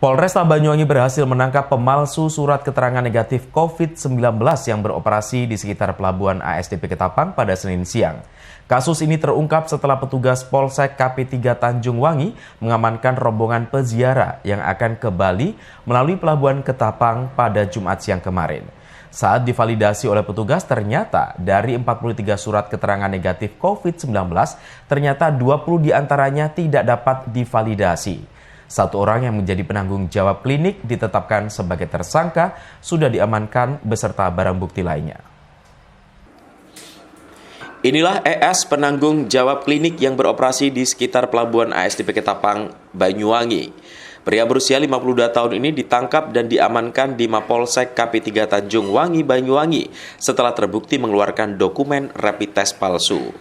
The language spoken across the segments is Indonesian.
Polresta Banyuwangi berhasil menangkap pemalsu surat keterangan negatif COVID-19 yang beroperasi di sekitar pelabuhan ASDP Ketapang pada Senin siang. Kasus ini terungkap setelah petugas Polsek KP3 Tanjung Wangi mengamankan rombongan peziarah yang akan ke Bali melalui pelabuhan Ketapang pada Jumat siang kemarin. Saat divalidasi oleh petugas, ternyata dari 43 surat keterangan negatif COVID-19, ternyata 20 diantaranya tidak dapat divalidasi. Satu orang yang menjadi penanggung jawab klinik ditetapkan sebagai tersangka sudah diamankan beserta barang bukti lainnya. Inilah ES penanggung jawab klinik yang beroperasi di sekitar pelabuhan ASDP Ketapang, Banyuwangi. Pria berusia 52 tahun ini ditangkap dan diamankan di Mapolsek KP3 Tanjung Wangi, Banyuwangi setelah terbukti mengeluarkan dokumen rapid test palsu.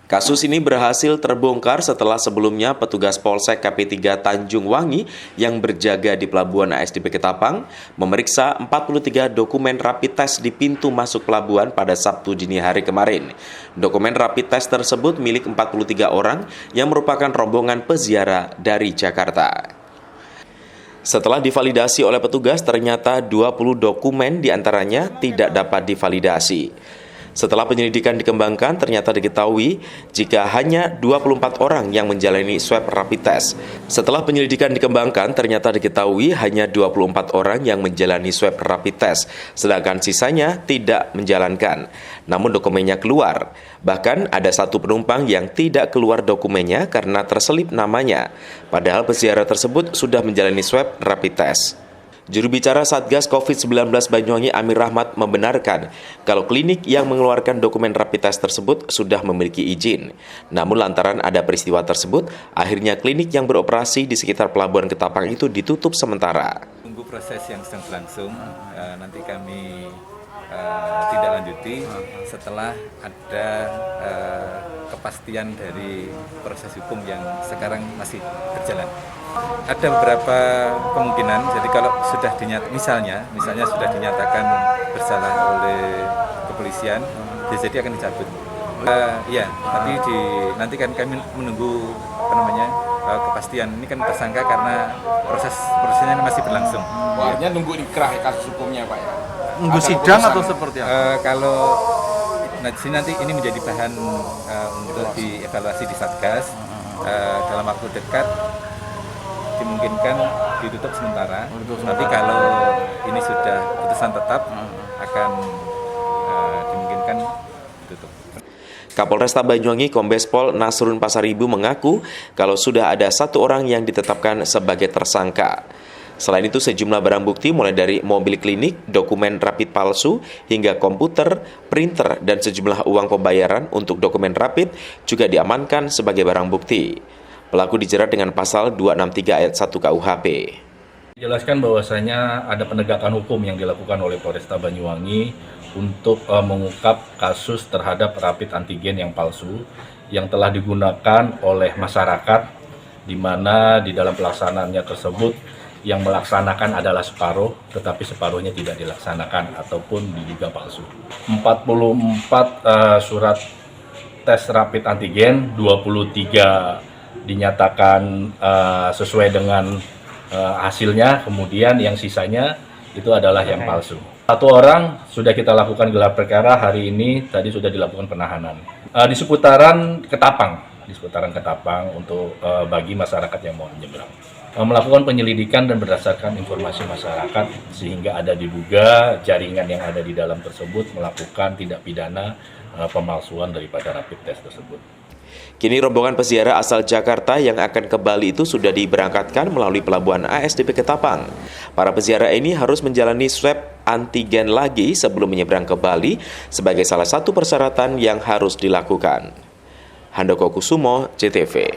Kasus ini berhasil terbongkar setelah sebelumnya petugas Polsek KP3 Tanjung Wangi yang berjaga di pelabuhan ASDP Ketapang memeriksa 43 dokumen rapid test di pintu masuk pelabuhan pada Sabtu dini hari kemarin. Dokumen rapid test tersebut milik 43 orang yang merupakan rombongan peziarah dari Jakarta. Setelah divalidasi oleh petugas, ternyata 20 dokumen diantaranya tidak dapat divalidasi. Setelah penyelidikan dikembangkan, ternyata diketahui jika hanya 24 orang yang menjalani swab rapid test. Setelah penyelidikan dikembangkan, ternyata diketahui hanya 24 orang yang menjalani swab rapid test, sedangkan sisanya tidak menjalankan. Namun dokumennya keluar. Bahkan ada satu penumpang yang tidak keluar dokumennya karena terselip namanya. Padahal peziarah tersebut sudah menjalani swab rapid test. Juru bicara Satgas COVID-19 Banyuwangi Amir Rahmat membenarkan kalau klinik yang mengeluarkan dokumen rapid test tersebut sudah memiliki izin. Namun lantaran ada peristiwa tersebut, akhirnya klinik yang beroperasi di sekitar pelabuhan Ketapang itu ditutup sementara. Tunggu proses yang sedang berlangsung, nanti kami tidak lanjuti setelah ada kepastian dari proses hukum yang sekarang masih berjalan. Ada beberapa kemungkinan, jadi kalau sudah misalnya sudah dinyatakan bersalah oleh kepolisian, jadi akan dicabut. Tapi nanti kan kami menunggu kepastian. Ini kan tersangka karena prosesnya masih berlangsung. Artinya nunggu ikrah kasus hukumnya, Pak ya? Nunggu sidang atau seperti apa? Kalau nanti ini menjadi bahan untuk dievaluasi di Satgas, dalam waktu dekat dimungkinkan ditutup sementara. Tapi kalau ini sudah putusan tetap, akan dimungkinkan ditutup. Kapolresta Banyuwangi Kombes Pol Nasrun Pasaribu mengaku kalau sudah ada satu orang yang ditetapkan sebagai tersangka. Selain itu, sejumlah barang bukti mulai dari mobil klinik, dokumen rapid palsu, hingga komputer, printer, dan sejumlah uang pembayaran untuk dokumen rapid juga diamankan sebagai barang bukti. Pelaku dijerat dengan pasal 263 ayat 1 KUHP. Dijelaskan bahwasanya ada penegakan hukum yang dilakukan oleh Polresta Banyuwangi untuk mengungkap kasus terhadap rapid antigen yang palsu yang telah digunakan oleh masyarakat, di mana di dalam pelaksanaannya tersebut yang melaksanakan adalah separuh, tetapi separuhnya tidak dilaksanakan ataupun diduga palsu. 44 surat tes rapid antigen, 23 dinyatakan sesuai dengan hasilnya, kemudian yang sisanya itu adalah yang palsu. Satu orang sudah kita lakukan gelar perkara hari ini, tadi sudah dilakukan penahanan. Di seputaran Ketapang untuk bagi masyarakat yang mau menyeberang. Melakukan penyelidikan dan berdasarkan informasi masyarakat sehingga ada diduga jaringan yang ada di dalam tersebut melakukan tindak pidana pemalsuan daripada rapid test tersebut. Kini rombongan peziarah asal Jakarta yang akan ke Bali itu sudah diberangkatkan melalui pelabuhan ASDP Ketapang. Para peziarah ini harus menjalani swab antigen lagi sebelum menyeberang ke Bali sebagai salah satu persyaratan yang harus dilakukan. Handoko Kusumo, CTV.